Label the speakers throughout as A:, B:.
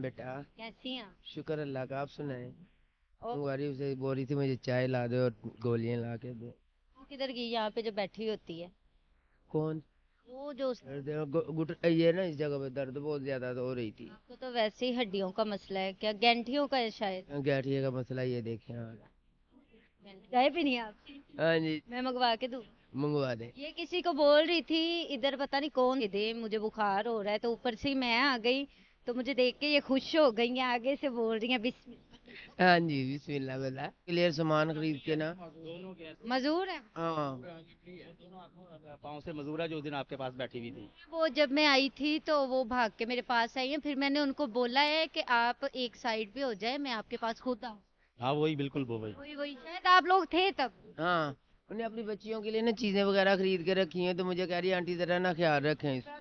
A: बेटा।
B: कैसी हैं आप?
A: शुक्र अल्लाह का, आप सुनाएं।
B: और
A: मुंगवारी से बोल रही थी मुझे चाय ला दे और गोलियां ला के दे।
B: वो किधर गई यहाँ पे जो बैठी होती है?
A: कौन?
B: वो जो
A: ये ना इस जगह पे दर्द बहुत ज्यादा तो हो रही थी।
B: आपको तो वैसे ही हड्डियों का मसला है, क्या गैंठियों का है शायद?
A: गैठिए का मसला ये देखें। हाँ।
B: चाय पीनी है आप?
A: हाँ जी।
B: मैं मंगवा के दूँ?
A: मंगवा दे।
B: ये किसी को बोल रही थी इधर, पता नहीं कौन दे, मुझे बुखार हो रहा है, तो ऊपर से ही मैं आ गई, तो मुझे देख के ये खुश हो गई हैं, आगे से बोल रही हैं बिस्मिल्लाह।
A: हाँ जी, बिस्मिल्लाह बता। क्लियर सामान खरीद के ना।
B: मजूर है
A: हाँ।
C: पाँव से मजूरा जो उस दिन आपके पास बैठी हुई थी।
B: वो, जब मैं आई थी तो वो भाग के मेरे पास आई है, फिर मैंने उनको बोला है कि आप एक साइड पे हो जाए, मैं आपके पास खुद आऊँ।
C: हाँ वही बिल्कुल वो वही।
B: वही वही, शायद आप लोग थे तब।
A: हाँ, उन्हें अपनी बच्चियों के लिए ना चीजें वगैरह खरीद के रखी हैं, तो मुझे कह रही है आंटी जरा ना ख्याल रखें इसका।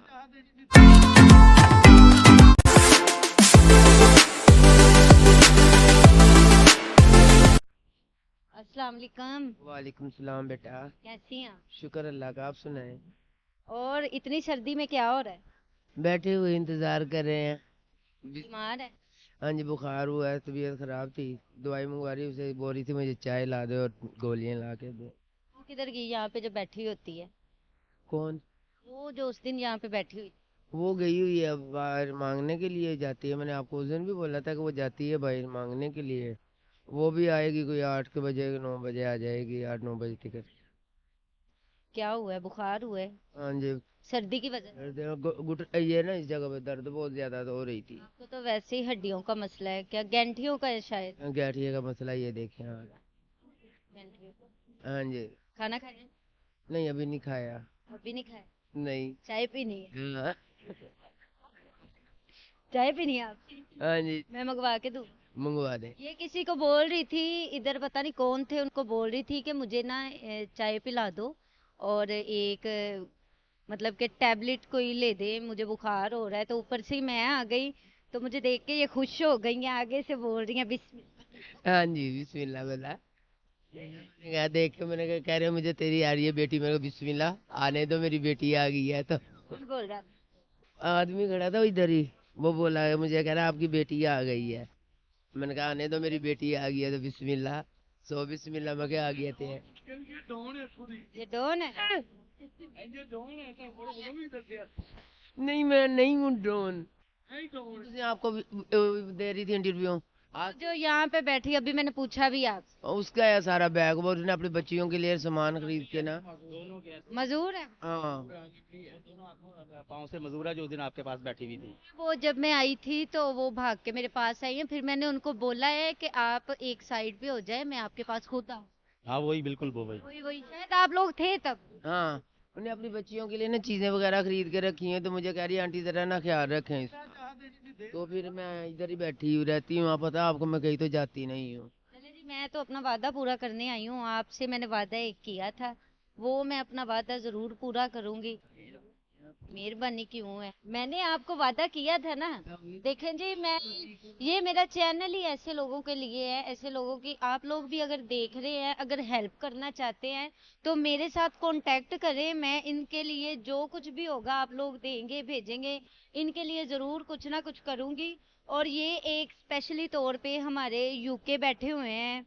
B: अस्सलाम वालेकुम।
A: वालेकुम सलाम बेटा।
B: कैसी हैं आप?
A: शुक्र अल्लाह का, आप सुनाएं।
B: और इतनी सर्दी में क्या हो रहा है?
A: बैठे हुए इंतजार कर रहे हैं।
B: बीमार है?
A: हाँ जी, बुखार हुआ है, तबीयत खराब थी। दवाई मंगवा रही, उसे बोल रही थी मुझे चाय ला दे और गोलियां ला के दे।
B: वो किधर गई यहाँ पे जो बैठी होती है?
A: कौन?
B: वो जो उस दिन यहाँ पे बैठी हुई।
A: वो गई हुई है बाहर मांगने के लिए, जाती है। मैंने आपको उस दिन भी बोला था कि वो जाती है बाहर मांगने के लिए। वो भी आएगी कोई 8 के बजे, 9 बजे आ जाएगी, 8-9 बजे तक।
B: क्या हुआ है, बुखार हुआ है?
A: हाँ जी।
B: सर्दी की वजह से?
A: ये ना इस जगह पे दर्द बहुत ज्यादा तो हो रही थी।
B: आपको तो वैसे ही हड्डियों का मसला है, क्या गैंठियों का है शायद?
A: गैठिए का मसला ये देखें। हाँ।
B: गैंठियों का।
A: हाँ जी।
B: खाना खाया?
A: नहीं, अभी नहीं खाया।
B: अभी नहीं खाया?
A: नहीं।
B: चाय पीनी है?
A: हाँ।
B: चाय पीनी है आप?
A: हाँ जी।
B: मैं मंगवा के दूँ?
A: मंगवा दे।
B: ये किसी को बोल रही थी इधर, पता नहीं कौन थे, उनको बोल रही थी कि मुझे ना चाय पिला दो, और एक मतलब कि टैबलेट कोई ले दे, मुझे बुखार हो रहा है, तो ऊपर से ही मैं आ गई, तो मुझे देख के ये खुश हो गई हैं, आगे से बोल रही हैं बिस्मिल्लाह।
A: हाँ जी, बिस्मिल्लाह बता। देख के मैंने कह रहे हो मुझे तेरी आ रही है बेटी, मेरे को बिस्मिल्लाह आने दो, मेरी बेटी आ गई है। तो
B: कौन बोल रहा था?
A: आदमी खड़ा था इधर ही, वो बोला मुझे, कह रहा आपकी बेटी आ गई है। मैंने कहा आने दो, मेरी बेटी आ गई है। तो बिस्मिल्लाह, सो बिस्मिल्लाह में क्या आ गए थे।
B: ये डॉन है?
A: नहीं, मैं नहीं हूँ ड्रोन। आपको दे रही थी इंटरव्यू आज।
B: जो यहाँ पे बैठी, अभी मैंने पूछा भी आप?
A: उसका है सारा बैग, वो उसने अपनी बच्चियों के लिए सामान खरीद के ना।
B: मजूर है?
A: हाँ।
C: पाँव से मजूरा जो उस दिन आपके पास बैठी हुई थी।
B: वो, जब मैं आई थी तो वो भाग के मेरे पास आई है, फिर मैंने उनको बोला है कि आप एक साइड पे हो जाए, मैं आपके पास खुद आऊँ।
C: हाँ वही बिल्कुल वो वही।
B: वही वही, शायद आप लोग थे तब।
A: हाँ, उन्हें अपनी बच्चियों के लिए ना चीजें वगैरह खरीद के रखी हैं, तो मुझे कह रही है आंटी जरा ना ख्याल रखें इसका। तो फिर मैं इधर ही बैठी हुई रहती हूँ, आप पता आपको, मैं कहीं तो जाती नहीं हूँ।
B: चले जी, मैं तो अपना वादा पूरा करने आई हूँ, आपसे मैंने वादा एक किया था, वो मैं अपना वादा जरूर पूरा करूंगी। मेहरबानी क्यों है, मैंने आपको वादा किया था ना। देखें जी, मैं, ये मेरा चैनल ही ऐसे लोगों के लिए है, ऐसे लोगों की, आप लोग भी अगर देख रहे हैं, अगर हेल्प करना चाहते हैं तो मेरे साथ कांटेक्ट करें, मैं इनके लिए जो कुछ भी होगा आप लोग देंगे भेजेंगे, इनके लिए ज़रूर कुछ ना कुछ करूंगी। और ये एक स्पेशली तौर पे हमारे यूके बैठे हुए हैं,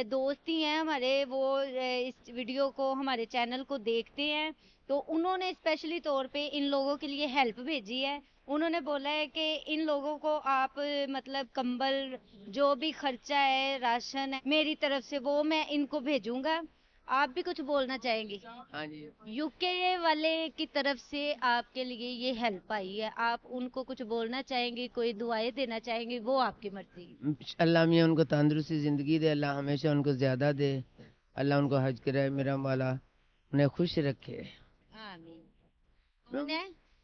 B: दोस्त ही हैं हमारे, वो इस वीडियो को, हमारे चैनल को देखते हैं, तो उन्होंने स्पेशली तौर पे इन लोगों के लिए हेल्प भेजी है। उन्होंने बोला है कि इन लोगों को आप मतलब कंबल, जो भी खर्चा है, राशन है, मेरी तरफ से वो मैं इनको भेजूंगा। आप भी कुछ बोलना चाहेंगे?
A: हाँ जी।
B: यूके वाले की तरफ से आपके लिए ये हेल्प आई है, आप उनको कुछ बोलना चाहेंगे, कोई दुआएं देना चाहेंगे, वो आपकी मर्जी।
A: अल्लाह मियाँ उनको तंदुरुस्ती जिंदगी दे, अल्लाह हमेशा उनको ज्यादा दे, अल्लाह उनको हज करे मेरा वाला, उन्हें खुश रखे।
B: आमीन। कौन है?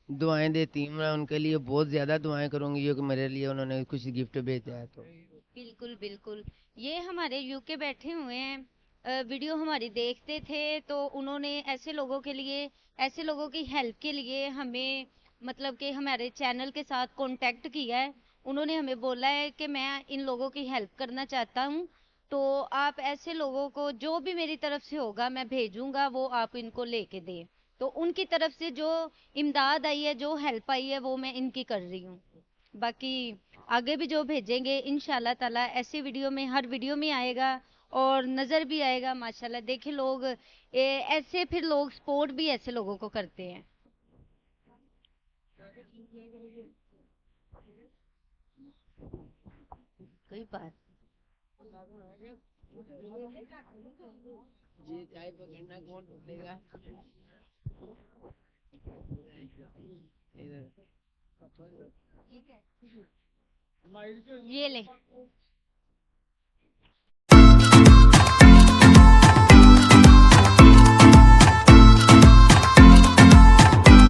A: दुआएं देती हूँ मैं उनके लिए, बहुत ज्यादा दुआएं करूंगी, जो कि मेरे लिए उन्होंने कुछ गिफ्ट भेजा है। तो
B: बिल्कुल बिल्कुल, ये हमारे यूके बैठे हुए हैं, वीडियो हमारी देखते थे, तो उन्होंने ऐसे लोगों के लिए, ऐसे लोगों की हेल्प के लिए हमें, मतलब कि हमारे चैनल के साथ कांटेक्ट किया है। उन्होंने हमें बोला है कि मैं इन लोगों की हेल्प करना चाहता हूँ, तो आप ऐसे लोगों को जो भी मेरी तरफ से होगा मैं भेजूंगा, वो आप इनको लेके दें। तो उनकी तरफ से जो इमदाद आई है, जो हेल्प आई है, वो मैं इनकी कर रही हूँ। बाकी आगे भी जो भेजेंगे इंशाल्लाह ताला ऐसी वीडियो में, हर वीडियो में आएगा और नज़र भी आएगा माशाल्लाह। देखे लोग ऐसे, फिर लोग सपोर्ट भी ऐसे लोगों को करते हैं। कोई बात
A: ये चाय पकड़ना कौन ढूंढेगा? इधर
B: ये ले